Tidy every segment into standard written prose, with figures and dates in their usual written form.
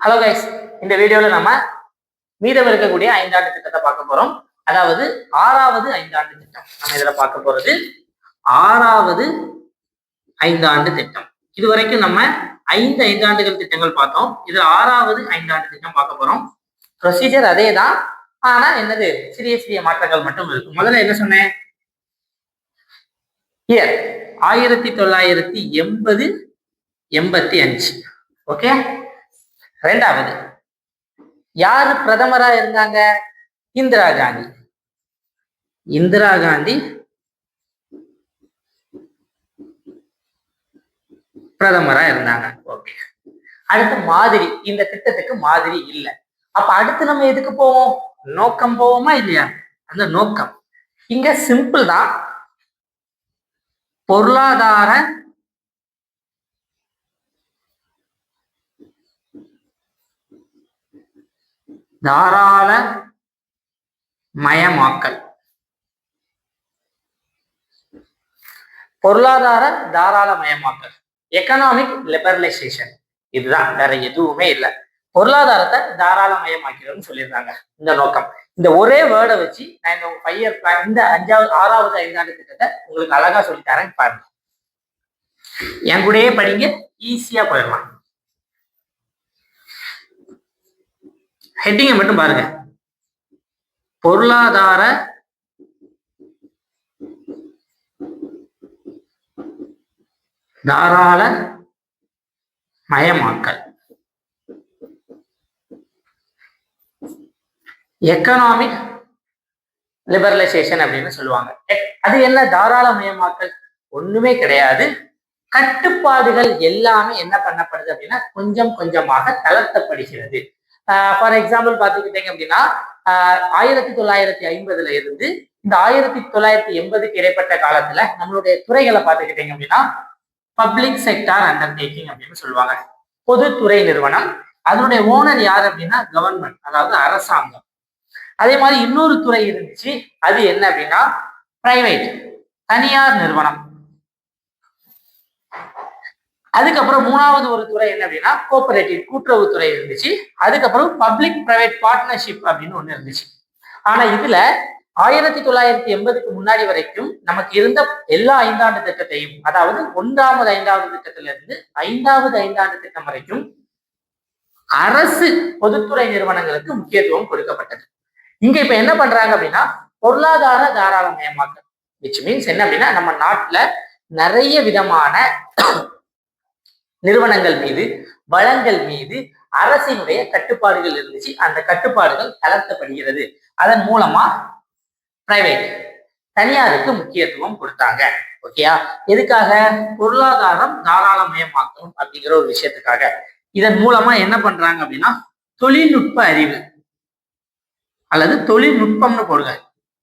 Hello guys, இந்த வீடியோவில் நம்ம மீதம் இருக்கக்கூடிய 5 ஆண்டு திட்டத்தை பார்க்க போறோம். அதாவது 6வது 5 ஆண்டு திட்டம். நம்ம இதுல பார்க்க போறது 6வது 5 ஆண்டு திட்டம். இதுவரைக்கும் நம்ம 5 ஐந்தாண்டுகள் திட்டங்கள் பார்த்தோம். இதுல 6வது 5 ஆண்டு திட்டம் பார்க்க போறோம். ப்ரொசீஜர் அதே தான், ஆனா என்னது சிறிய சிறிய மாற்றங்கள் மட்டும் இருக்கும். முதல்ல என்ன சொன்னேன்? இயர் 1980 85. ஓகே. ரெண்டாவது, யாரு பிரதமரா இருந்தாங்க? இந்திரா காந்தி. இந்திரா காந்தி பிரதமரா இருந்தாங்க. ஓகே. அடுத்து மாதிரி, இந்த திட்டத்துக்கு மாதிரி இல்லை. அப்ப அடுத்து நம்ம எதுக்கு போவோம்? நோக்கம் போவோமா இல்லையா? அந்த நோக்கம் இங்க சிம்பிள் தான். பொருளாதார தாராள மயமாக்கல். பொருளாதார தாராளமயமாக்கல், எக்கனாமிக் லிபரலைசேஷன். இதுதான், வேற எதுவுமே இல்லை. பொருளாதாரத்தை தாராளமயமாக்கிறதுன்னு சொல்லியிருந்தாங்க. இந்த நோக்கம், இந்த ஒரே வேர்டை வச்சு நான் இந்த 5 இயர் பிளான், இந்த 6வது 5 ஆண்டு திட்டத்தை உங்களுக்கு அழகா சொல்லித்தரேன். பாருங்க, என் கூடயே படிங்க, ஈஸியா போயிடலாம். ஹெட்டிங்கை மட்டும் பாருங்க. பொருளாதார தாராள மயமாக்கல், எக்கனாமிக் லிபரலைசேஷன் அப்படின்னு சொல்லுவாங்க. அது என்ன தாராளமயமாக்கல்? ஒண்ணுமே கிடையாது. கட்டுப்பாடுகள் எல்லாமே என்ன பண்ணப்படுது அப்படின்னா கொஞ்சம் கொஞ்சமாக தளர்த்தப்படுகிறது. ஃபார் எக்ஸாம்பிள் பார்த்துக்கிட்டீங்க அப்படின்னா 1950 இருந்து இந்த 1980க்கு இடைப்பட்ட காலத்துல நம்மளுடைய துறைகளை பார்த்துக்கிட்டீங்க அப்படின்னா பப்ளிக் செக்டார் அண்டர்டேக்கிங் அப்படின்னு சொல்லுவாங்க. பொதுத்துறை நிறுவனம். அதனுடைய ஓனர் யார் அப்படின்னா கவர்மெண்ட், அதாவது அரசாங்கம். அதே மாதிரி இன்னொரு துறை இருந்துச்சு, அது என்ன அப்படின்னா பிரைவேட், தனியார் நிறுவனம். அதுக்கப்புறம் 3வது ஒரு துறை என்ன அப்படின்னா கோஆபரேட்டிவ், கூட்டுறவு துறை இருந்துச்சு. அதுக்கப்புறம் பப்ளிக் பிரைவேட் பார்ட்னர்ஷிப் அப்படின்னு ஒண்ணு இருந்துச்சு. ஆனா இதுல 1980க்கு முன்னாடி வரைக்கும் நமக்கு இருந்த எல்லா 5 ஆண்டு திட்டத்தையும், அதாவது 1வது 5வது திட்டத்தில இருந்து 5வது 5 ஆண்டு திட்டம் வரைக்கும் அரசு பொதுத்துறை நிறுவனங்களுக்கு முக்கியத்துவம் கொடுக்கப்பட்டது. இங்க இப்ப என்ன பண்றாங்க அப்படின்னா பொருளாதார தாராளமயமாக்கல், which means என்ன அப்படின்னா நம்ம நாட்டுல நிறைய விதமான நிறுவனங்கள் மீது, வளங்கள் மீது அரசினுடைய கட்டுப்பாடுகள் இருந்துச்சு. அந்த கட்டுப்பாடுகள் தளர்த்தப்படுகிறது. அதன் மூலமா பிரைவேட், தனியாருக்கு முக்கியத்துவம் கொடுத்தாங்க. ஓகேயா? எதுக்காக? பொருளாதாரம் தாராளமயமாக்கணும் அப்படிங்கிற ஒரு விஷயத்துக்காக. இதன் மூலமா என்ன பண்றாங்க அப்படின்னா தொழில்நுட்ப அறிவு அல்லது தொழில்நுட்பம்னு போடுங்க,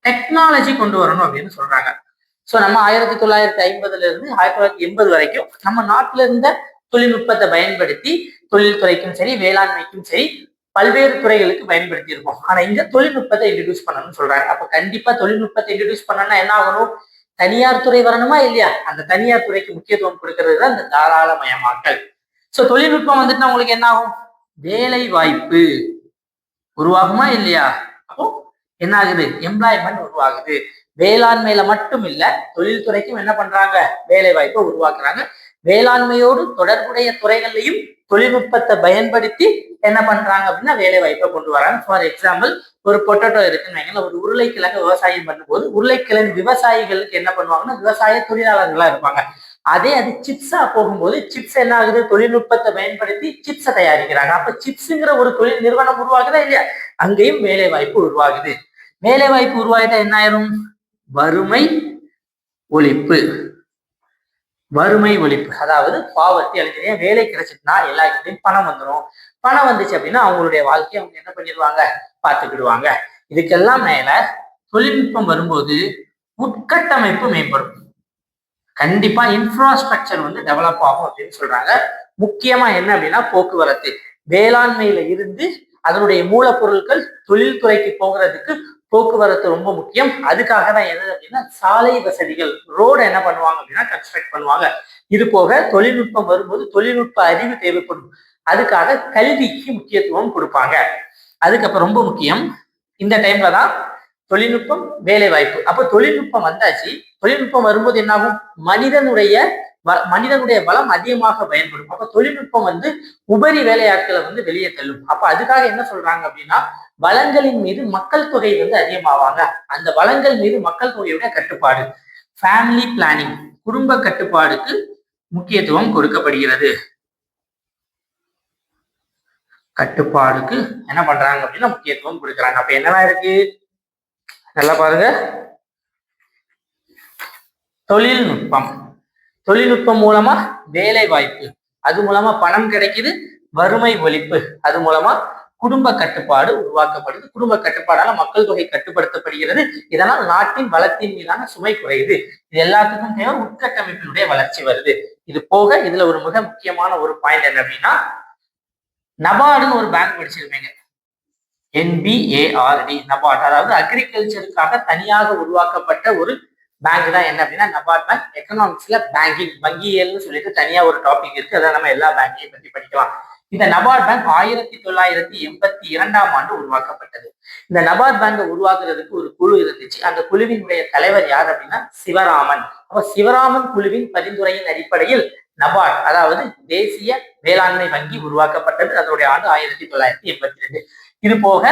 டெக்னாலஜி கொண்டு வரணும் அப்படின்னு சொல்றாங்க. சோ நம்ம 1950 இருந்து 1980 வரைக்கும் நம்ம நாட்டுல இருந்த தொழில்நுட்பத்தை பயன்படுத்தி தொழில்துறைக்கும் சரி, வேளாண்மைக்கும் சரி, பல்வேறு துறைகளுக்கு பயன்படுத்தி இருக்கோம். ஆனா இங்க தொழில்நுட்பத்தை இன்ட்ரடியூஸ் பண்ணணும்னு சொல்றாங்க. அப்ப கண்டிப்பா தொழில்நுட்பத்தை இன்ட்ரடியூஸ் பண்ணணும்னா என்ன ஆகணும்? தனியார் துறை வரணுமா இல்லையா? அந்த தனியார் துறைக்கு முக்கியத்துவம் கொடுக்கிறது தான் இந்த தாராளமயமாக்கல். சோ தொழில்நுட்பம் வந்துட்டு உங்களுக்கு என்ன ஆகும்? வேலை வாய்ப்பு உருவாகுமா இல்லையா? அப்போ என்ன ஆகுது? எம்ப்ளாய்மெண்ட் உருவாகுது. வேளாண்மையில மட்டும் இல்ல, தொழில்துறைக்கும் என்ன பண்றாங்க? வேலை வாய்ப்பை உருவாக்குறாங்க. வேளாண்மையோடு தொடர்புடைய துறைகள்லையும் தொழில்நுட்பத்தை பயன்படுத்தி என்ன பண்றாங்க அப்படின்னா வேலை வாய்ப்பை கொண்டு வராங்க. ஃபார் எக்ஸாம்பிள், ஒரு பொட்டேட்டோ இருக்குன்னு, ஒரு உருளைக்கிழங்கு விவசாயம் பண்ணும்போது உருளைக்கிழங்கு விவசாயிகளுக்கு என்ன பண்ணுவாங்கன்னா விவசாய தொழிலாளர்களா இருப்பாங்க. அது சிப்ஸா போகும்போது சிப்ஸ் என்ன ஆகுது? தொழில்நுட்பத்தை பயன்படுத்தி சிப்ஸை தயாரிக்கிறாங்க. அப்ப சிப்ஸுங்கிற ஒரு தொழில் நிறுவனம் உருவாகுதா இல்லையா? அங்கேயும் வேலை வாய்ப்பு உருவாகுது. வேலை வாய்ப்பு உருவாகிட்டா என்ன ஆயிரும்? வறுமை ஒழிப்பு. வறுமை ஒழிப்பு, அதாவது பாவர்ட்டி அழிஞ்சு. வேலை கிடைச்சிட்டுனா எல்லாருக்கிட்டையும் பணம் வந்துடும். பணம் வந்துச்சு அப்படின்னா அவங்களுடைய வாழ்க்கையை அவங்க என்ன பண்ணிடுவாங்க? பார்த்துக்கிடுவாங்க. இதுக்கெல்லாம் மேல தொழில்நுட்பம் வரும்போது உட்கட்டமைப்பு மேம்படும். கண்டிப்பா இன்ஃப்ராஸ்ட்ரக்சர் டெவலப் ஆகும் அப்படின்னு சொல்றாங்க. முக்கியமா என்ன அப்படின்னா போக்குவரத்து. வேளாண்மையில இருந்து அதனுடைய மூலப்பொருட்கள் தொழில்துறைக்கு போகிறதுக்கு போக்குவரத்து ரொம்ப முக்கியம். அதுக்காக தான் எது அப்படின்னா சாலை வசதிகள், ரோடு என்ன பண்ணுவாங்க அப்படின்னா கன்ஸ்ட்ரக்ட் பண்ணுவாங்க. இது போக தொழில்நுட்பம் வரும்போது தொழில்நுட்ப அறிவு தேவைப்படும். அதுக்காக கல்விக்கு முக்கியத்துவம் கொடுப்பாங்க. அதுக்கப்புறம் ரொம்ப முக்கியம், இந்த டைம்ல தான் தொழில்நுட்பம், வேலை வாய்ப்பு. அப்ப தொழில்நுட்பம் வந்தாச்சு. தொழில்நுட்பம் வரும்போது என்னாகும்? மனிதனுடைய வளம் அதிகமாக பயன்படும். அப்ப தொழில்நுட்பம் உபரி வேலையாட்களை வெளியே தள்ளும். அப்ப அதுக்காக என்ன சொல்றாங்க அப்படின்னா, வளங்களின் மீது மக்கள் தொகை அதிகமாவாங்க. அந்த வளங்கள் மீது மக்கள் தொகையுடைய கட்டுப்பாடு, ஃபேமிலி பிளானிங், குடும்ப கட்டுப்பாடுக்கு முக்கியத்துவம் கொடுக்கப்படுகிறது. கட்டுப்பாடுக்கு என்ன பண்றாங்க அப்படின்னா முக்கியத்துவம் கொடுக்குறாங்க. அப்ப என்னவா இருக்கு? நல்லா பாருங்க. தொழில்நுட்பம் மூலமா வேலை வாய்ப்பு, அது மூலமா பணம் கிடைக்குது. வறுமை ஒழிப்பு, அது மூலமா குடும்ப கட்டுப்பாடு உருவாக்கப்படுது. குடும்ப கட்டுப்பாடால மக்கள் தொகை கட்டுப்படுத்தப்படுகிறது. இதனால் நாட்டின் வளத்தின் மீதான சுமை குறையுது. இது எல்லாத்துக்கும் தேவை உட்கட்டமைப்பினுடைய வளர்ச்சி வருது. இது போக இதுல ஒரு மிக முக்கியமான ஒரு பாயிண்ட் என்ன அப்படின்னா, நபார்டுன்னு ஒரு பேங்க் படிச்சிருப்பீங்க. NBARD, நபார்ட். அதாவது அக்ரிகல்ச்சருக்காக தனியாக உருவாக்கப்பட்ட ஒரு பேங்க் தான் என்ன அப்படின்னா நபார்ட் பேங்க். எக்கனாமிக்ஸ்ல பேங்கிங், வங்கியல்னு சொல்லிட்டு தனியா ஒரு டாபிக் இருக்கு. அதை நம்ம எல்லா பேங்கையும் பத்தி படிக்கலாம். இந்த நபார்ட் பேங்க் 1982ஆம் ஆண்டு உருவாக்கப்பட்டது. இந்த நபார்ட் பேங்கை உருவாக்குறதுக்கு ஒரு குழு இருந்துச்சு. அந்த குழுவினுடைய தலைவர் யார் அப்படின்னா சிவராமன். அப்ப சிவராமன் குழுவின் பரிந்துரையின் அடிப்படையில் நபார்ட், அதாவது தேசிய வேளாண்மை வங்கி உருவாக்கப்பட்டது. அதனுடைய ஆண்டு 1982. இது போக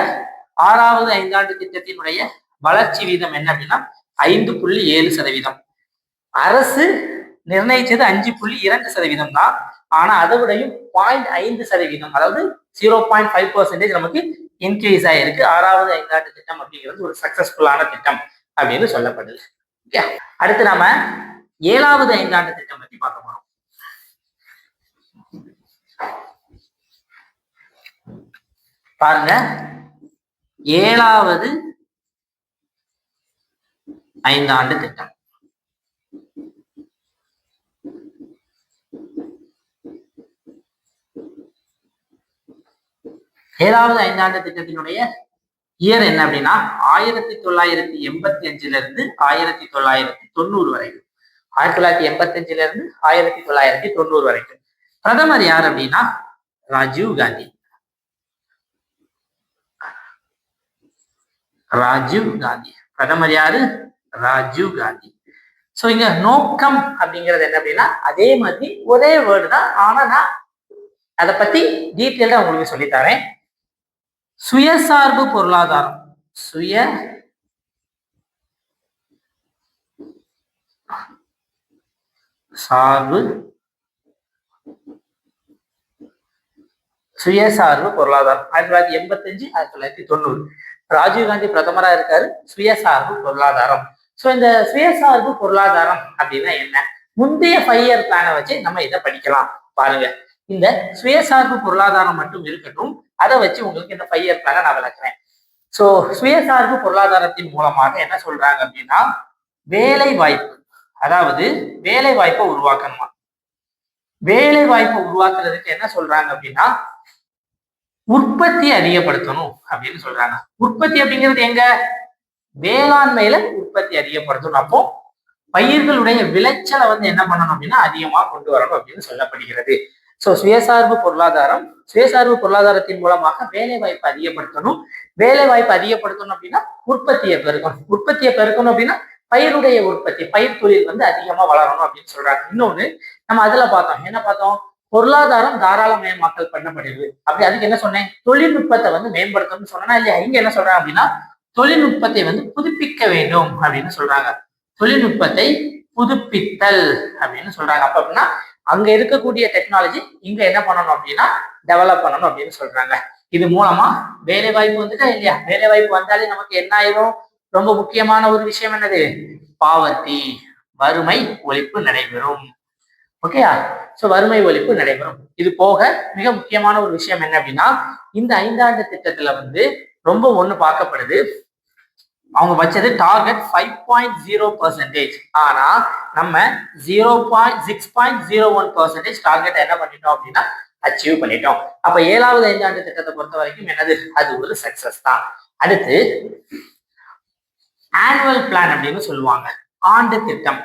6வது ஐந்தாண்டு திட்டத்தினுடைய வளர்ச்சி வீதம் என்ன அப்படின்னா 5.7%. அரசு நிர்ணயிச்சது 5.2% தான். ஆனா அதை விடையும் 0.5%, அதாவது 0.5% நமக்கு இன்க்ரீஸ் ஆயிருக்கு. 6வது ஐந்தாண்டு திட்டம் அப்படிங்கிறது ஒரு சக்சஸ்ஃபுல்லான திட்டம் அப்படின்னு சொல்லப்படுது. அடுத்து நாம 7வது ஐந்தாண்டு திட்டம் பத்தி பார்க்க போறோம். பாருங்க, 7வது ஐந்தாண்டு திட்டம். ஏழாவது ஐந்தாண்டு திட்டத்தினுடைய இயர் என்ன அப்படின்னா 1985 இருந்து 1990 வரைக்கும். 1985 இருந்து 1990 வரைக்கும். பிரதமர் யார் அப்படின்னா ராஜீவ் காந்தி. பிரதமர் யாரு? ராஜீவ் காந்தி. சோ இங்க நோக்கம் அப்படிங்கிறது என்ன அப்படின்னா அதே மாதிரி ஒரே வேர்டு தான். ஆனா நான் அதை பத்தி டீட்டெயிலா உங்களுக்கு சொல்லித்தரேன். சுயசார்பு பொருளாதாரம். சுயசார்பு பொருளாதாரம் 1985 1990. ராஜீவ்காந்தி பிரதமரா இருக்காரு. சுயசார்பு பொருளாதாரம். சோ இந்த சுயசார்பு பொருளாதாரம் அப்படின்னா என்ன? முந்தைய 5 இயர் பிளானை வச்சு நம்ம இதை படிக்கலாம். பாருங்க, இந்த சுயசார்பு பொருளாதாரம் மட்டும் இருக்கட்டும், அதை வச்சு உங்களுக்கு இந்த 5 இயர் பிளானை நான் விளக்குறேன். சோ சுயசார்பு பொருளாதாரத்தின் மூலமாக என்ன சொல்றாங்க அப்படின்னா வேலை வாய்ப்பு, அதாவது வேலை வாய்ப்பை உருவாக்கணுமா. வேலை வாய்ப்பை உருவாக்குறதுக்கு என்ன சொல்றாங்க அப்படின்னா உற்பத்தி அதிகப்படுத்தணும் அப்படின்னு சொல்றாங்க. உற்பத்தி அப்படிங்கிறது எங்க? வேளாண்மையில உற்பத்தி அதிகப்படுத்தணும். அப்போ பயிர்களுடைய விளைச்சலை என்ன பண்ணணும் அப்படின்னா அதிகமா கொண்டு வரணும் அப்படின்னு சொல்லப்படுகிறது. சோ சுயசார்பு பொருளாதாரத்தின் மூலமாக வேலை வாய்ப்பு அதிகப்படுத்தணும். வேலை வாய்ப்பு அதிகப்படுத்தணும் அப்படின்னா உற்பத்தியை பெருக்கணும் அப்படின்னா பயிருடைய உற்பத்தி, பயிர் தொழில் அதிகமா வளரணும் அப்படின்னு சொல்றாங்க. இன்னொன்னு நம்ம அதுல பார்த்தோம், என்ன பார்த்தோம்? பொருளாதாரம் தாராளமயமாக்கல் பண்ணப்படுது. அப்படி அதுக்கு என்ன சொன்னேன்? தொழில்நுட்பத்தை மேம்படுத்தணும்னு சொன்னா இல்லையா? இங்க என்ன சொல்றாங்க அப்படின்னா தொழில்நுட்பத்தை புதுப்பிக்க வேண்டும் அப்படின்னு சொல்றாங்க. தொழில்நுட்பத்தை புதுப்பித்தல் அப்படின்னு சொல்றாங்க. அப்ப அப்படின்னா அங்க இருக்கக்கூடிய டெக்னாலஜி இங்க என்ன பண்ணணும் அப்படின்னா டெவலப் பண்ணணும் அப்படின்னு சொல்றாங்க. இது மூலமா வேலை வாய்ப்பு வந்துட்டா இல்லையா? வேலை வாய்ப்பு வந்தாலே நமக்கு என்ன ஆயிரும்? ரொம்ப முக்கியமான ஒரு விஷயம் என்னது? பாவர்ட்டி, வறுமை ஒழிப்பு நடைபெறும். ஓகேயா? சோ வறுமை ஒழிப்பு நடைபெறும். இது போக மிக முக்கியமான ஒரு விஷயம் என்ன அப்படின்னா இந்த ஐந்தாண்டு திட்டத்துல ரொம்ப ஒண்ணு பார்க்கப்படுது. அவங்க வச்சது டார்கெட் 5.0%. ஆனா நம்ம 6.01% டார்கெட் என்ன பண்ணிட்டோம் அப்படின்னா அச்சீவ் பண்ணிட்டோம். அப்ப 7வது ஐந்தாண்டு திட்டத்தை பொறுத்த வரைக்கும் என்னது? அது ஒரு சக்சஸ் தான். அடுத்து ஆனுவல் பிளான் அப்படின்னு சொல்லுவாங்க, ஆண்டு திட்டம்.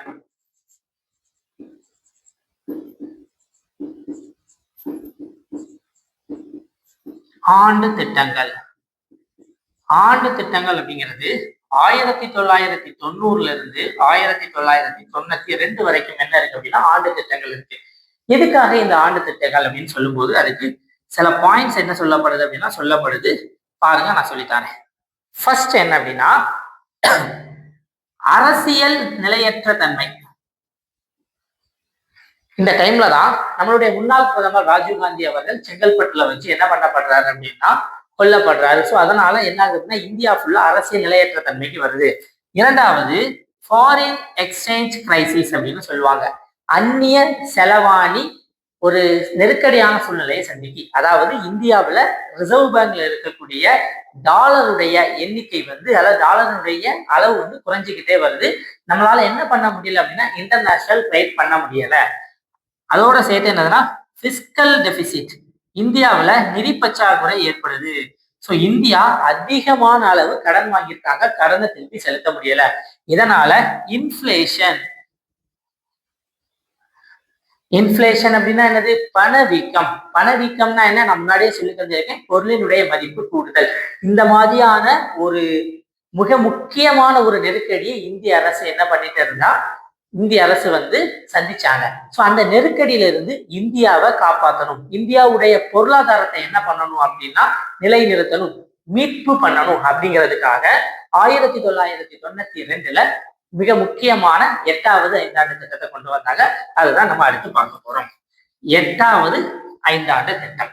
ஆண்டு திட்டங்கள். ஆண்டு திட்டங்கள் அப்படிங்கிறது 1990 இருந்து 1992 வரைக்கும் என்ன இருக்கு அப்படின்னா ஆண்டு திட்டங்கள் இருக்கு. எதுக்காக இந்த ஆண்டு திட்டங்கள் அப்படின்னு சொல்லும்போது அதுக்கு சில பாயிண்ட்ஸ் என்ன சொல்லப்படுது அப்படின்னா சொல்லப்படுது. பாருங்க, நான் சொல்லித்தரேன். ஃபர்ஸ்ட் என்ன அப்படின்னா அரசியல் நிலையற்ற தன்மை. இந்த டைம்ல தான் நம்மளுடைய முன்னாள் பிரதமர் ராஜீவ்காந்தி அவர்கள் செங்கல்பட்டுல வச்சு என்ன பண்ணப்படுறாரு அப்படின்னா கொல்லப்படுறாரு. ஸோ அதனால என்ன ஆகுதுன்னா இந்தியா ஃபுல்லா அரசியல் நிலையற்ற தன்மைக்கு வருது. இரண்டாவது ஃபாரின் எக்ஸ்சேஞ்ச் கிரைசிஸ் அப்படின்னு சொல்லுவாங்க. அந்நிய செலவாணி ஒரு நெருக்கடியான சூழ்நிலையை சந்திக்கு. அதாவது இந்தியாவில் ரிசர்வ் பேங்க்ல இருக்கக்கூடிய டாலருடைய எண்ணிக்கை அதாவது டாலருடைய அளவு குறைஞ்சிக்கிட்டே வருது. நம்மளால என்ன பண்ண முடியல அப்படின்னா இன்டர்நேஷனல் ட்ரேட் பண்ண முடியல. அதோட சேர்த்து என்னதுன்னா பிஸ்கல் டெபிசிட், இந்தியாவில் நிதி பற்றாக்குறை ஏற்படுது. ஸோ இந்தியா அதிகமான அளவு கடன் வாங்கியிருக்காங்க, கடனை திருப்பி செலுத்த முடியல. இதனால இன்ஃபிளேஷன் அப்படின்னா என்னது? பணவீக்கம். பணவீக்கம்னா என்ன? நான் முன்னாடியே சொல்லி தந்திருக்கேன், பொருளினுடைய மதிப்பு கூடுதல். இந்த மாதிரியான ஒரு மிக முக்கியமான ஒரு நெருக்கடியை இந்திய அரசு என்ன பண்ணிட்டு இருந்தா இந்திய அரசு சந்திச்சாங்க. ஸோ அந்த நெருக்கடியில இருந்து இந்தியாவை காப்பாற்றணும், இந்தியாவுடைய பொருளாதாரத்தை என்ன பண்ணணும் அப்படின்னா நிலைநிறுத்தணும், மீட்பு பண்ணணும் அப்படிங்கிறதுக்காக 1992 மிக முக்கியமான 8வது ஐந்தாண்டு திட்டத்தை கொண்டு வந்தாங்க. அதுதான் நம்ம அடுத்து பார்க்க போறோம். 8வது ஐந்தாண்டு திட்டம்.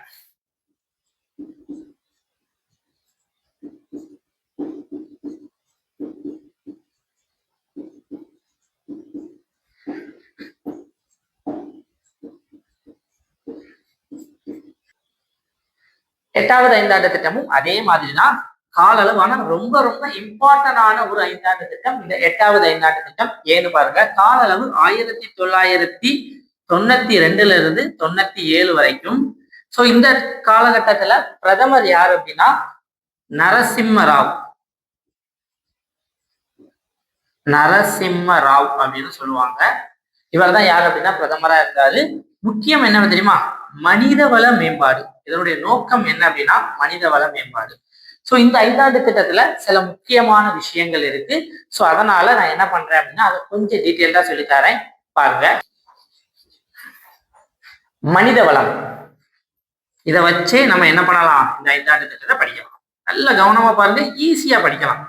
எட்டாவது ஐந்தாண்டு திட்டமும் அதே மாதிரிதான் கால அளவான ரொம்ப ரொம்ப இம்பார்ட்டன்டான ஒரு ஐந்தாண்டு திட்டம் இந்த 8வது ஐந்தாண்டு திட்டம். ஏன்னு பாருங்க, கால அளவு 1992 இருந்து 97 வரைக்கும். ஸோ இந்த காலகட்டத்துல பிரதமர் யார் அப்படின்னா நரசிம்மராவ் அப்படின்னு சொல்லுவாங்க. இவர் தான் யார் அப்படின்னா பிரதமரா இருந்தாரு. முக்கியம் என்ன தெரியுமா? மனிதவள மேம்பாடு. இதனுடைய நோக்கம் என்ன அப்படின்னா மனிதவள மேம்பாடு. ஸோ இந்த ஐந்தாண்டு திட்டத்துல சில முக்கியமான விஷயங்கள் இருக்கு. ஸோ அதனால நான் என்ன பண்றேன் அப்படின்னா அதை கொஞ்சம் டீட்டெயில்டா சொல்லித்தரேன், பாருங்க. மனித வளம், இதை வச்சே நம்ம என்ன பண்ணலாம்? இந்த ஐந்தாண்டு திட்டத்தை படிக்கலாம். நல்ல கவனமா பாருங்க, ஈஸியா படிக்கலாம்.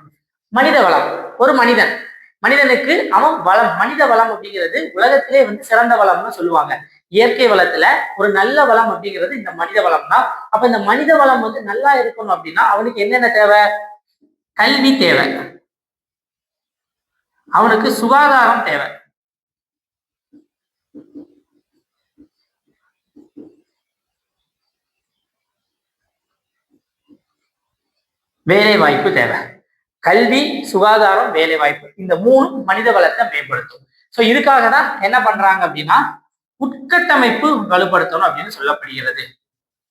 மனித வளம், ஒரு மனிதனுக்கு அவன் வளம். மனித வளம் அப்படிங்கிறது உலகத்திலே சிறந்த வளம்னு சொல்லுவாங்க. இயற்கை வளத்துல ஒரு நல்ல வளம் அப்படிங்கிறது இந்த மனித வளம் தான். அப்ப இந்த மனித வளம் நல்லா இருக்கணும் அப்படின்னா அவனுக்கு என்னென்ன தேவை? கல்வி தேவை, அவனுக்கு சுகாதாரம் தேவை, வேலை வாய்ப்பு தேவை. கல்வி, சுகாதாரம், வேலை வாய்ப்பு, இந்த 3 மனித வளத்தை மேம்படுத்தும். ஸோ இதுக்காக தான் என்ன பண்றாங்க அப்படின்னா உட்கட்டமைப்பு வலுப்படுத்தணும் அப்படின்னு சொல்லப்படுகிறது.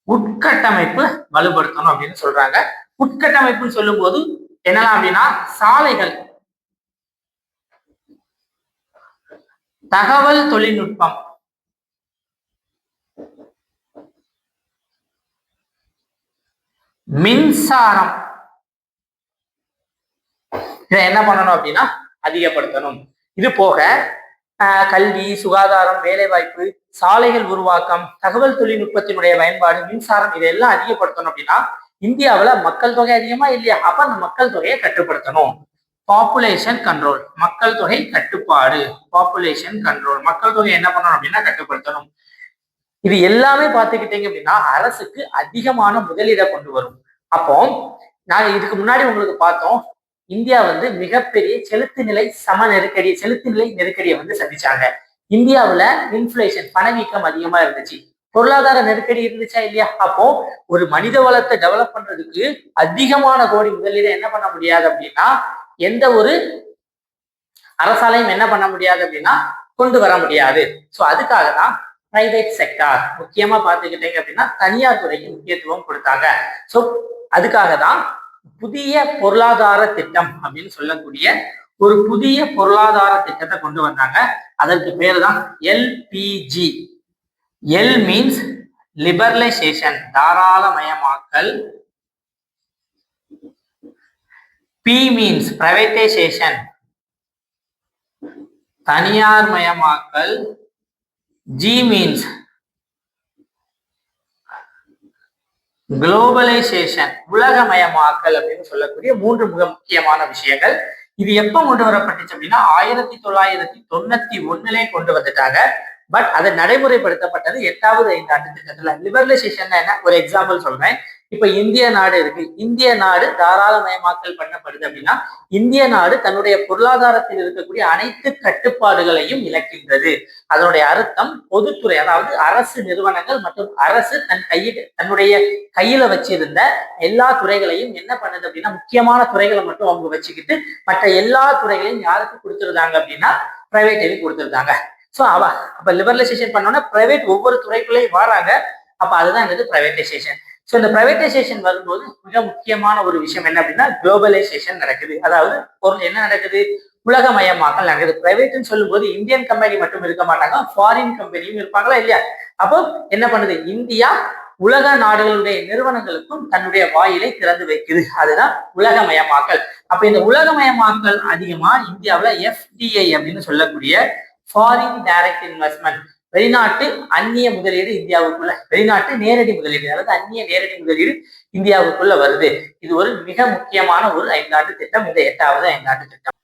உட்கட்டமைப்பு வலுப்படுத்தணும் அப்படின்னு சொல்றாங்க. உட்கட்டமைப்புன்னு சொல்லும் போது என்னலாம் அப்படின்னா சாலைகள், தகவல் தொழில்நுட்பம், மின்சாரம், இதை என்ன பண்ணணும் அப்படின்னா அதிகப்படுத்தணும். இது போக கல்வி, சுகாதாரம், வேலை வாய்ப்பு, சாலைகள் உருவாக்கம், தகவல் தொழில்நுட்பத்தினுடைய பயன்பாடு, மின்சாரம், இதெல்லாம் அதிகப்படுத்தணும் அப்படின்னா இந்தியாவில் மக்கள் தொகை அதிகமா இல்லையா? அப்ப அந்த மக்கள் தொகையை கட்டுப்படுத்தணும். பாப்புலேஷன் கண்ட்ரோல், மக்கள் தொகை கட்டுப்பாடு, பாப்புலேஷன் கண்ட்ரோல், மக்கள் தொகை என்ன பண்ணணும் அப்படின்னா கட்டுப்படுத்தணும். இது எல்லாமே பார்த்துக்கிட்டீங்க அப்படின்னா அரசுக்கு அதிகமான முதலீடை கொண்டு வரும். அப்போ நாங்க இதுக்கு முன்னாடி உங்களுக்கு பார்த்தோம், இந்தியா மிகப்பெரிய செலுத்து நிலை நெருக்கடியை சந்திச்சாங்க. இந்தியாவுல இன்ஃபிளேஷன், பணவீக்கம் அதிகமா இருந்துச்சு, பொருளாதார நெருக்கடி இருந்துச்சா இல்லையா? அப்போ ஒரு மனித வளத்தை டெவலப் பண்றதுக்கு அதிகமான கோடி முதலீடு என்ன பண்ண முடியாது அப்படின்னா எந்த ஒரு அரசாலையும் என்ன பண்ண முடியாது அப்படின்னா கொண்டு வர முடியாது. ஸோ அதுக்காக தான் பிரைவேட் செக்டார், முக்கியமா பார்த்துக்கிட்டீங்க அப்படின்னா தனியார் துறைக்கு முக்கியத்துவம் கொடுத்தாங்க. ஸோ அதுக்காக தான் புதிய பொருளாதார திட்டம் அப்படின்னு சொல்லக்கூடிய ஒரு புதிய பொருளாதார திட்டத்தை கொண்டு வந்தாங்க. அதற்கு பேரு தான் எல்பிஜி. எல் மீன்ஸ் லிபரலைசேஷன் தாராளமயமாக்கல். P மீன்ஸ் பிரைவேட்டைசேஷன் தனியார் மயமாக்கல். G மீன்ஸ் குளோபலைசேஷன் உலகமயமாக்கல் அப்படின்னு சொல்லக்கூடிய மூன்று மிக முக்கியமான விஷயங்கள். இது எப்ப கொண்டு வரப்பட்டுச்சு அப்படின்னா 1991 கொண்டு வந்துட்டாங்க. பட் அது நடைமுறைப்படுத்தப்பட்டது 8வது ஐந்தாண்டு திட்டத்துல. லிபரலைசேஷன் என்ன, ஒரு எக்ஸாம்பிள் சொல்றேன். இப்ப இந்திய நாடு இருக்கு, இந்திய நாடு தாராளமயமாக்கல் பண்ணப்படுது அப்படின்னா இந்திய நாடு தன்னுடைய பொருளாதாரத்தில் இருக்கக்கூடிய அனைத்து கட்டுப்பாடுகளையும் இழக்கின்றது. அதனுடைய அர்த்தம் பொதுத்துறை, அதாவது அரசு நிறுவனங்கள் மற்றும் அரசு தன்னுடைய கையில வச்சிருந்த எல்லா துறைகளையும் என்ன பண்ணுது அப்படின்னா முக்கியமான துறைகளை மட்டும் அவங்க வச்சுக்கிட்டு மற்ற எல்லா துறைகளையும் யாருக்கு கொடுத்துருந்தாங்க அப்படின்னா பிரைவேட்டுக்கு கொடுத்துருந்தாங்க. ஸோ அப்ப லிபரலைசேஷன் பண்ணோம்னா பிரைவேட் ஒவ்வொரு துறைக்குள்ளேயும் வராங்க. அப்ப அதுதான் என்னது பிரைவேட்டைசேஷன். ஸோ இந்த பிரைவேட்டைசேஷன் வரும்போது மிக முக்கியமான ஒரு விஷயம் என்ன அப்படின்னா குளோபலைசேஷன் நடக்குது. அதாவது பொருள் என்ன நடக்குது, உலகமயமாக்கல் நடக்குது. பிரைவேட்னு சொல்லும் போது இந்தியன் கம்பெனி மட்டும் இருக்க மாட்டாங்க, ஃபாரின் கம்பெனியும் இருப்பாங்களா இல்லையா. அப்போ என்ன பண்ணுது, இந்தியா உலக நாடுகளுடைய நிறுவனங்களுக்கும் தன்னுடைய வாயிலை திறந்து வைக்குது. அதுதான் உலகமயமாக்கல். அப்ப இந்த உலகமயமாக்கல் அதிகமா இந்தியாவுல FDI அப்படின்னு சொல்லக்கூடிய ஃபாரின் டைரக்ட் இன்வெஸ்ட்மெண்ட், வெளிநாட்டு அந்நிய முதலீடு இந்தியாவுக்குள்ள, வெளிநாட்டு நேரடி முதலீடு அதாவது அந்நிய நேரடி முதலீடு இந்தியாவுக்குள்ள வருது. இது ஒரு மிக முக்கியமான ஒரு ஐந்தாண்டு திட்டம், இந்த 8வது ஐந்தாண்டு திட்டம்.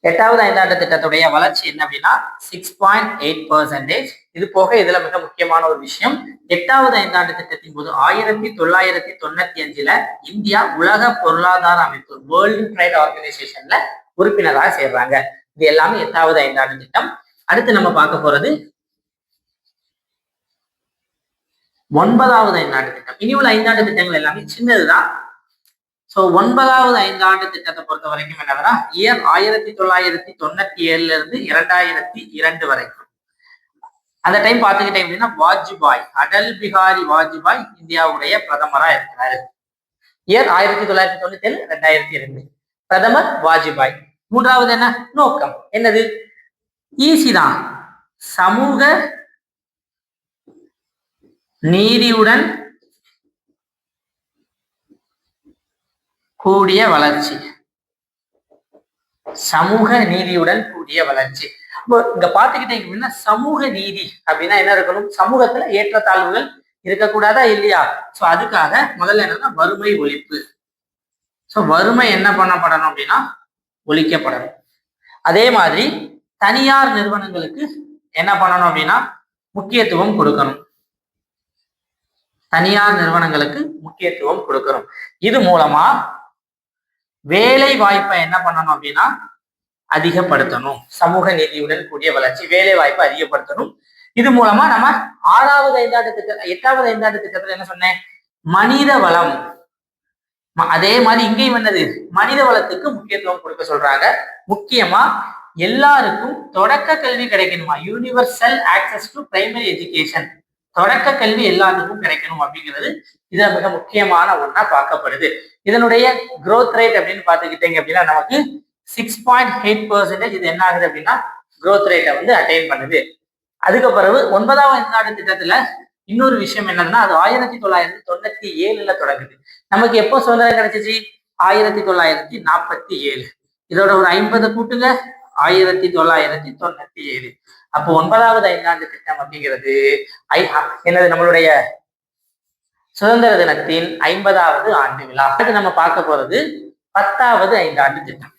8வது ஐந்தாண்டு திட்டத்துடைய வளர்ச்சி என்ன அப்படின்னா 6.8%. இது போக இதுல மிக முக்கியமான ஒரு விஷயம், 8வது ஐந்தாண்டு திட்டத்தின் போது 1995 இந்தியா உலக பொருளாதார அமைப்பு வேர்ல்டு ட்ரேட் ஆர்கனைசேஷன்ல உறுப்பினராக சேர்றாங்க. இது எல்லாமே 8வது ஐந்தாண்டு திட்டம். அடுத்து நம்ம பார்க்க போறது 9வது ஐந்தாண்டு திட்டம். இனி உள்ள ஐந்தாண்டு திட்டங்கள் எல்லாமே சின்னதுதான். சோ 9வது ஐந்தாண்டு திட்டத்தை பொறுத்த வரைக்கும் என்னன்னா இயர் 1997 இருந்து 2002 வரைக்கும். அந்த டைம் பார்த்துக்கிட்டேன் அப்படின்னா வாஜ்பாய், அடல் பிகாரி வாஜ்பாய் இந்தியாவுடைய பிரதமரா இருக்கிறாரு. இயர் 1997 2002 பிரதமர் வாஜ்பாய். 3வது என்ன நோக்கம், என்னது, ஈஸி தான், சமூக நீதியுடன் கூடிய வளர்ச்சி. சமூக நீதியுடன் கூடிய வளர்ச்சி. இங்க பாத்துக்கிட்டீங்க அப்படின்னா சமூக நீதி அப்படின்னா என்ன இருக்கணும், சமூகத்துல ஏற்றத்தாழ்வுகள் இருக்கக்கூடாதா இல்லையா. சோ அதுக்காக முதல்ல என்னன்னா வறுமை ஒழிப்பு. சோ வறுமை என்ன பண்ணப்படணும் அப்படின்னா ஒழிக்கப்படணும். அதே மாதிரி தனியார் நிறுவனங்களுக்கு என்ன பண்ணணும் அப்படின்னா முக்கியத்துவம் கொடுக்கணும். தனியார் நிறுவனங்களுக்கு முக்கியத்துவம் கொடுக்கணும். இது மூலமா வேலை வாய்ப்பை என்ன பண்ணணும் அப்படின்னா அதிகப்படுத்தணும். சமூக நீதியுடன் கூடிய வளர்ச்சி, வேலை வாய்ப்பை அதிகப்படுத்தணும். இது மூலமா நம்ம 6வது ஐந்தாண்டு திட்டம் 8வது ஐந்தாண்டு திட்டத்துல என்ன சொன்னேன், மனித வளம். அதே மாதிரி இங்கேயும் என்னது, மனித வளத்துக்கு முக்கியத்துவம் கொடுக்க சொல்றாங்க. முக்கியமா எல்லாருக்கும் தொடக்க கல்வி கிடைக்கணுமா, universal access to primary education, தொடக்க கல்வி எல்லாத்துக்கும் கிடைக்கணும் அப்படிங்கிறது இது மிக முக்கியமான ஒண்ணா பார்க்கப்படுது. இதனுடைய growth ரேட் அப்படின்னு பார்த்துக்கிட்டீங்க அப்படின்னா நமக்கு 6.8%. இது என்ன ஆகுது அப்படின்னா growth ரேட்டை வந்து அட்டைன் பண்ணுது. அதுக்கு பிறகு 9வது ஐந்தாண்டு திட்டத்துல இன்னொரு விஷயம் என்னன்னா அது 1997 தொடங்குது. நமக்கு எப்போ சுதந்திரம் கிடைச்சிச்சு, 1947. இதோட ஒரு 50 கூட்டுங்க, 1997. அப்போ 9வது ஐந்தாண்டு திட்டம் அப்படிங்கிறது என்னது, நம்மளுடைய சுதந்திர தினத்தின் 50வது ஆண்டு விழா. அடுத்து நம்ம பார்க்க போறது 10வது ஐந்தாண்டு திட்டம்.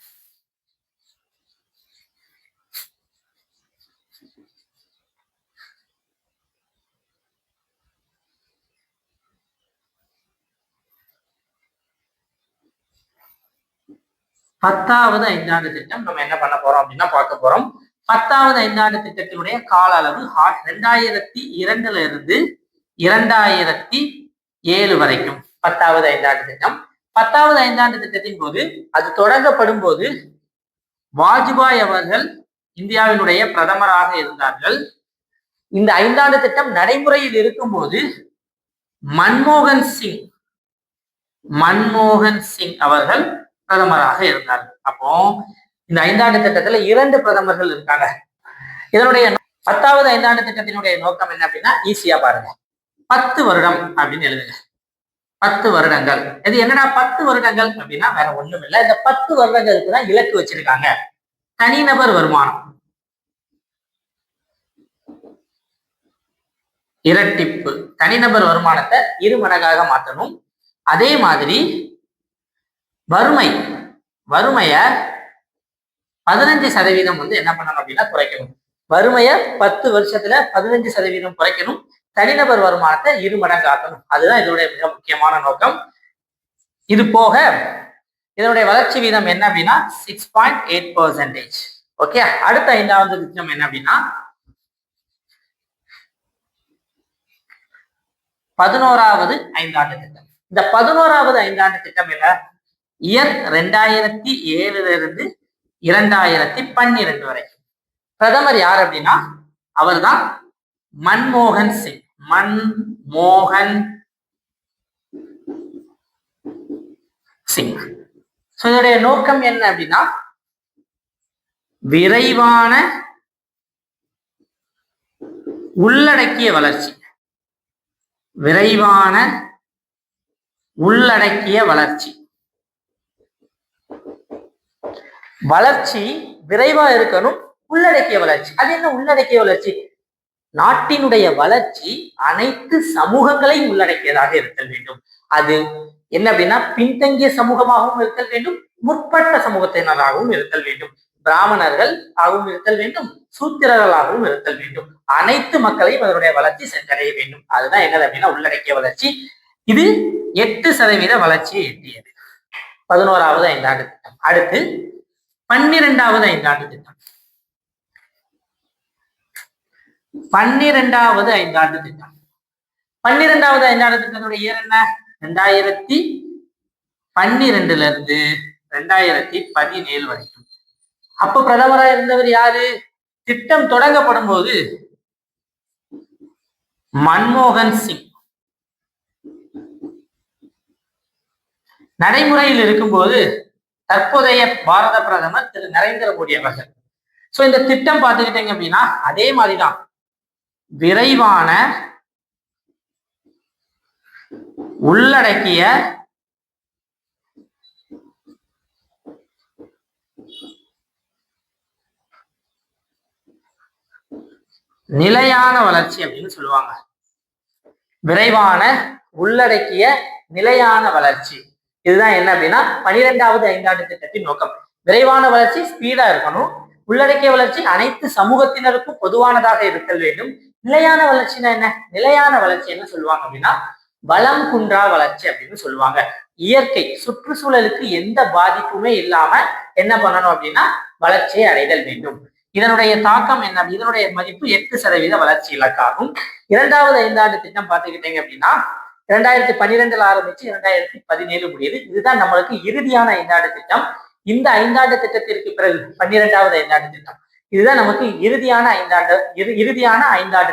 பத்தாவது ஐந்தாண்டு திட்டம் நம்ம என்ன பண்ண போறோம் அப்படின்னா பார்க்க போறோம். 10வது ஐந்தாண்டு திட்டத்தினுடைய கால அளவு 2002 இருந்து 2007 வரைக்கும் 10வது ஐந்தாண்டு திட்டம். 10வது ஐந்தாண்டு திட்டத்தின் போது அது தொடங்கப்படும் போது வாஜ்பாய் அவர்கள் இந்தியாவினுடைய பிரதமராக இருந்தார்கள். இந்த ஐந்தாண்டு திட்டம் நடைமுறையில் இருக்கும்போது மன்மோகன் சிங் அவர்கள் பிரதமராக இருந்தார்கள். அப்போ இந்த ஐந்தாண்டு திட்டத்துல 2 பிரதமர்கள் இருக்காங்க. இதனுடைய 10வது ஐந்தாண்டு திட்டத்தினுடைய நோக்கம் என்ன அப்படின்னா ஈஸியா பாருங்க, 10 வருடம் அப்படின்னு எழுதுங்க. 10 வருடங்கள். இது என்னடா 10 வருடங்கள் அப்படின்னா வேற ஒண்ணும் இல்லை. இந்த 10 வருடங்களுக்கு தான் இலக்கு வச்சிருக்காங்க. தனிநபர் வருமானம் இரட்டிப்பு, தனிநபர் வருமானத்தை 2 மடங்காக மாற்றணும். அதே மாதிரி வறுமைய 15% வந்து என்ன பண்ணணும் அப்படின்னா குறைக்கணும். வறுமைய 10 வருஷத்துல 15% குறைக்கணும். தனிநபர் வருமானத்தை 2 மடங்கு ஆக்கணும். அதுதான் இதனுடைய மிக முக்கியமான நோக்கம். இது போக இதனுடைய வளர்ச்சி வீதம் என்ன அப்படின்னா 6.8%. ஓகே, அடுத்த 5வது திட்டம் என்ன அப்படின்னா 11வது ஐந்தாண்டு திட்டம். இந்த 11வது ஐந்தாண்டு திட்டம் என்ன? இயர் 2007 இருந்து 2012 வரைக்கும். பிரதமர் யார் அப்படின்னா அவர் தான் மன்மோகன் சிங். இதனுடைய நோக்கம் என்ன அப்படின்னா விரைவான உள்ளடக்கிய வளர்ச்சி. வளர்ச்சி விரைவா இருக்கணும். உள்ளடக்கிய வளர்ச்சி, அது என்ன உள்ளடக்கிய வளர்ச்சி? நாட்டினுடைய வளர்ச்சி அனைத்து சமூகங்களையும் உள்ளடக்கியதாக இருத்தல் வேண்டும். அது என்ன அப்படின்னா பின்தங்கிய சமூகமாகவும் இருத்தல் வேண்டும், முற்பட்ட சமூகத்தினராகவும் இருத்தல் வேண்டும், பிராமணர்கள் ஆகவும் இருத்தல் வேண்டும், சூத்திரர்களாகவும் இருத்தல் வேண்டும். அனைத்து மக்களையும் அதனுடைய வளர்ச்சி சென்றடைய வேண்டும். அதுதான் என்னது அப்படின்னா உள்ளடக்கிய வளர்ச்சி. இது 8% வளர்ச்சியை எட்டியது 11வது ஐந்தாண்டு திட்டம். அடுத்து 12வது ஐந்தாண்டு திட்டம். 12வது ஐந்தாண்டு திட்டம் 12வது ஐந்தாண்டு திட்டத்துடைய இயர் என்ன? 2012 இருந்து 2017 வரைக்கும். அப்ப பிரதமராக இருந்தவர் யாரு? திட்டம் தொடங்கப்படும் போது மன்மோகன் சிங். நடைமுறையில் இருக்கும்போது தற்போதைய பாரத பிரதமர் திரு நரேந்திர மோடி அவர்கள். சோ இந்த திட்டம் பார்த்துக்கிட்டீங்க அப்படின்னா அதே மாதிரிதான் விரைவான உள்ளடக்கிய நிலையான வளர்ச்சி அப்படின்னு சொல்லுவாங்க. விரைவான உள்ளடக்கிய நிலையான வளர்ச்சி, இதுதான் என்ன அப்படின்னா 12வது ஐந்தாண்டு திட்டத்தின் நோக்கம். விரைவான வளர்ச்சி ஸ்பீடா இருக்கணும். உள்ளடக்கிய வளர்ச்சி அனைத்து சமூகத்தினருக்கும் பொதுவானதாக இருத்தல் வேண்டும். நிலையான வளர்ச்சினா என்ன? நிலையான வளர்ச்சி என்ன சொல்லுவாங்க அப்படின்னா வளம் குன்றா வளர்ச்சி அப்படின்னு சொல்லுவாங்க. இயற்கை சுற்றுச்சூழலுக்கு எந்த பாதிப்புமே இல்லாம என்ன பண்ணணும் அப்படின்னா வளர்ச்சியை அடைதல் வேண்டும். இதனுடைய தாக்கம் என்ன? இதனுடைய மதிப்பு 8% வளர்ச்சி இலக்காகும். 2வது ஐந்தாண்டு திட்டம் பார்த்துக்கிட்டீங்க அப்படின்னா 2012 ஆரம்பிச்சு 2017 முடியுது. இதுதான் நம்மளுக்கு இறுதியான ஐந்தாண்டு திட்டம். இந்த ஐந்தாண்டு திட்டத்திற்கு பிறகு 12வது ஐந்தாண்டு திட்டம், இதுதான் நமக்கு இறுதியான ஐந்தாண்டு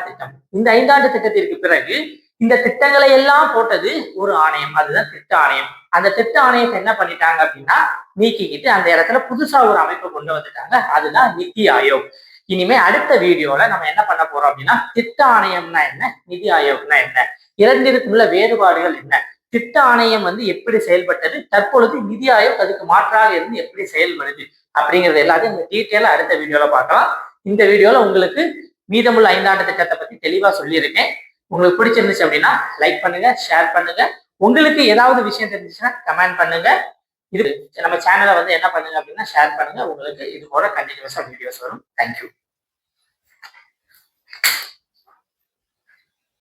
திட்டம். இந்த ஐந்தாண்டு திட்டத்திற்கு பிறகு இந்த திட்டங்களை எல்லாம் போட்டது ஒரு ஆணையம், அதுதான் திட்ட ஆணையம். அந்த திட்ட ஆணையத்தை என்ன பண்ணிட்டாங்க அப்படின்னா நீக்கிக்கிட்டு அந்த இடத்துல புதுசா ஒரு அமைப்பை கொண்டு வந்துட்டாங்க, அதுதான் நிதி ஆயோக். இனிமே அடுத்த வீடியோல நம்ம என்ன பண்ண போறோம் அப்படின்னா திட்ட ஆணையம்னா என்ன, நிதி ஆயோக்னா என்ன, இரண்டிற்குள்ள வேறுபாடுகள் என்ன, திட்ட ஆணையம் வந்து எப்படி செயல்பட்டது, தற்பொழுது நிதி ஆயோக் அதுக்கு மாற்றாக இருந்து எப்படி செயல்படுது அப்படிங்கிறது எல்லாத்தையும் டீட்டெயிலா அடுத்த வீடியோல பார்க்கலாம். இந்த வீடியோல உங்களுக்கு மீதமுள்ள ஐந்தாண்டு திட்டத்தை பத்தி தெளிவா சொல்லியிருக்கேன். உங்களுக்கு பிடிச்சிருந்துச்சு அப்படின்னா லைக் பண்ணுங்க, ஷேர் பண்ணுங்க. உங்களுக்கு ஏதாவது விஷயம் தெரிஞ்சுச்சுன்னா கமெண்ட் பண்ணுங்க. இது நம்ம சேனலை வந்து என்ன பண்ணுங்க அப்படின்னா ஷேர் பண்ணுங்க. உங்களுக்கு இது போல கண்டினியூஸா வீடியோஸ் வரும். தேங்க்யூ.